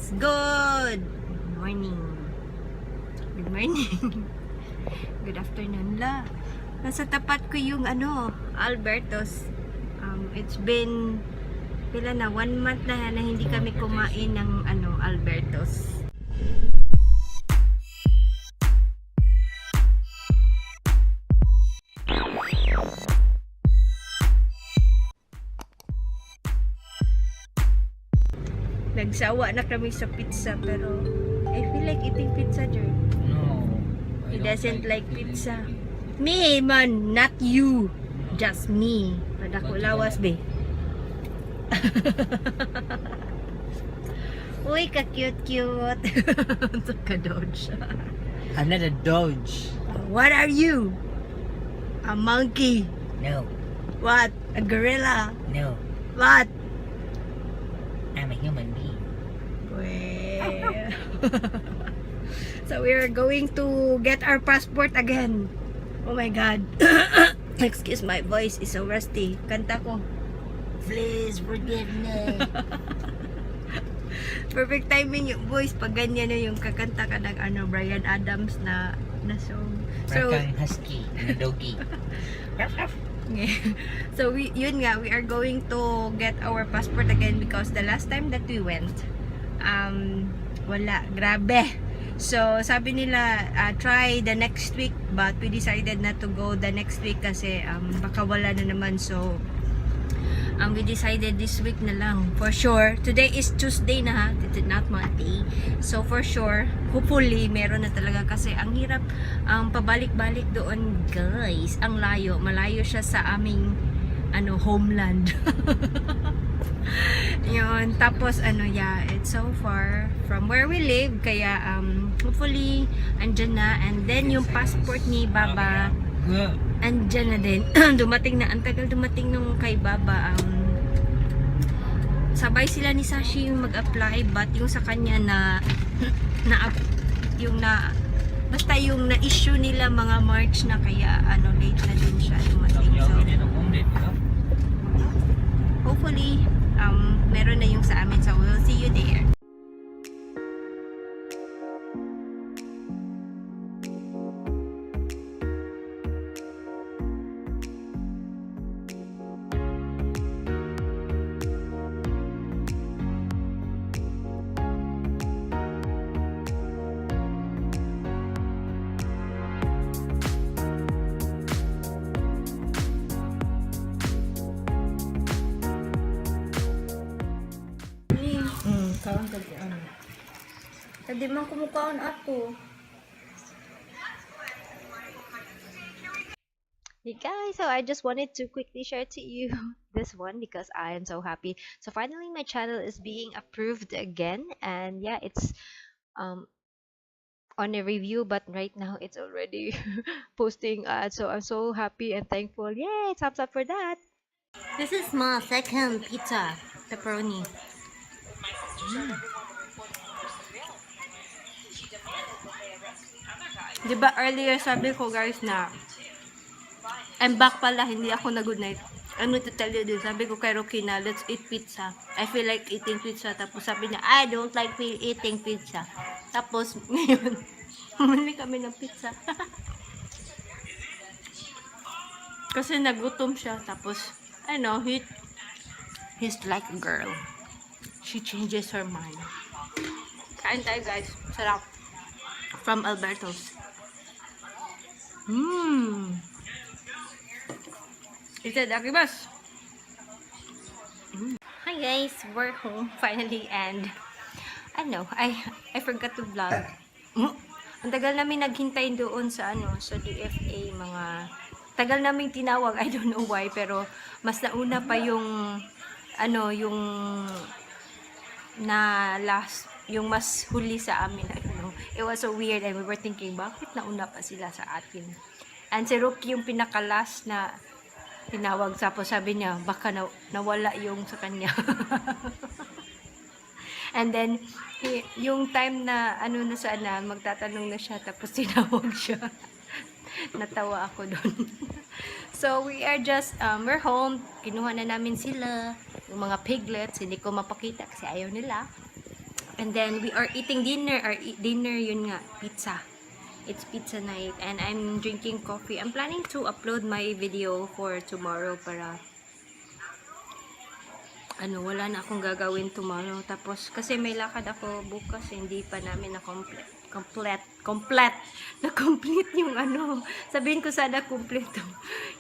guys, good morning. Good morning. Good afternoon la. Nasa tapat ko yung Albertos. It's been pila na 1 month na hindi kami kumain ng Albertos. Nagsawa na kami sa pizza pero I feel like eating pizza, Jer. No. He doesn't like pizza. Me man, not you. Just me. Padako lawas be. Uy, ka-cute-cute. Ka-dodge. I'm not a Doge. What are you? A monkey. No. What? A gorilla. No. What? I'm a human being. Well. So we're going to get our passport again. Oh my god. Excuse my voice is so rusty. Kanta ko. Please forgive me. Perfect timing yung voice pag ganyan na yung kakanta ka ng Bryan Adams na song. So Rakang husky na doggy. so yun nga, we are going to get our passport again because the last time that we went wala, grabe. So sabi nila try the next week, but we decided not to go the next week kasi baka wala na naman. So we decided this week na lang for sure. Today is Tuesday na, not Monday. So for sure, hopefully meron na talaga kasi ang hirap pabalik-balik doon, guys. Ang layo, malayo siya sa aming homeland. Yun, tapos yeah, it's so far from where we live kaya hopefully andyan na, and then yung passport ni Baba andyan na din. Dumating na, ang tagal dumating nung kay Baba. Sabay sila ni Sashi yung mag-apply, but yung sa kanya basta yung na-issue nila mga March na, kaya late na din siya dumating. So hopefully meron na yung sa amin, so we'll see you there. Tadi man kumukaon ako. Hey guys, so I just wanted to quickly share to you this one because I am so happy. So finally my channel is being approved again, and yeah, it's on a review, but right now it's already posting ads. So I'm so happy and thankful. Yay, thumbs up for that. This is my second pizza, pepperoni. Diba earlier sabi ko guys na I'm back pala, hindi ako na good night. Ano to tell you din, sabi ko kay Rocky na let's eat pizza. I feel like eating pizza. Tapos sabi niya, I don't like eating pizza. Tapos ngayon bumili kami ng pizza. Kasi nagutom siya. Tapos he's like a girl. She changes her mind. Kain tayo guys, sarap. From Albertos. Itadakibas. Hi guys, we're home finally, and I forgot to vlog. Ang tagal namin naghintay doon sa sa DFA, mga tagal namin tinawag, I don't know why, pero mas nauna pa yung yung yung mas huli sa amin. I don't know. It was so weird, and we were thinking, bakit nauna pa sila sa atin? And si Rookie yung pinaka-last na tinawag. Tapos sabi niya, baka nawala yung sa kanya. And then, yung time na magtatanong na siya, tapos tinawag siya. Natawa ako doon. So, we are just, we're home. Kinuha na namin sila. Yung mga piglets, hindi ko mapakita kasi ayaw nila. And then we are eating dinner. Our dinner yun nga, pizza. It's pizza night and I'm drinking coffee. I'm planning to upload my video for tomorrow para wala na akong gagawin tomorrow. Tapos kasi may lakad ako bukas, hindi pa namin na complete yung sabihin ko sana kompleto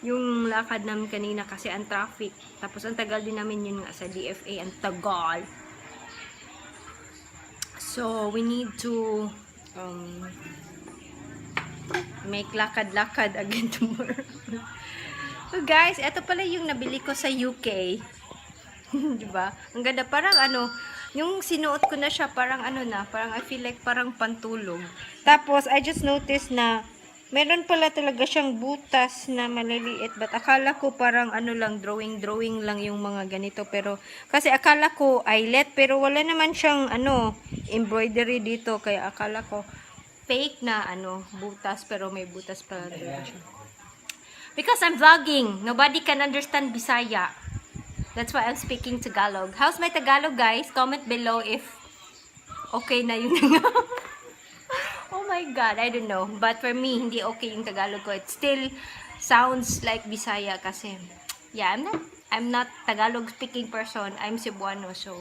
yung lakad namin kanina kasi ang traffic. Tapos ang tagal din namin yun nga sa DFA, ang tagal. So we need to make lakad-lakad again tomorrow. So guys, ito pala yung nabili ko sa UK. Diba? Ang ganda, parang yung sinuot ko na siya, parang parang I feel like parang pantulog. Tapos, I just noticed na meron pala talaga siyang butas na maliliit. But akala ko parang lang, drawing lang yung mga ganito. Pero, kasi akala ko eyelet, pero wala naman siyang embroidery dito. Kaya akala ko fake na butas, pero may butas pala talaga siya. Because I'm vlogging, nobody can understand Bisaya. That's why I'm speaking Tagalog. How's my Tagalog, guys? Comment below if okay na yun. Oh my God, I don't know. But for me, hindi okay yung Tagalog ko. It still sounds like Bisaya kasi, yeah, I'm not Tagalog speaking person. I'm Cebuano, so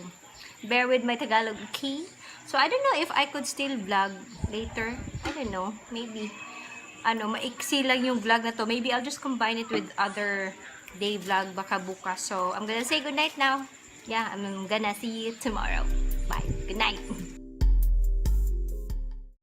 bear with my Tagalog key. So I don't know if I could still vlog later. I don't know. Maybe maiksi lang yung vlog na to. Maybe I'll just combine it with other day vlog baka bukas. So I'm gonna say good night now. Yeah, I'm gonna see you tomorrow. Bye. Good night.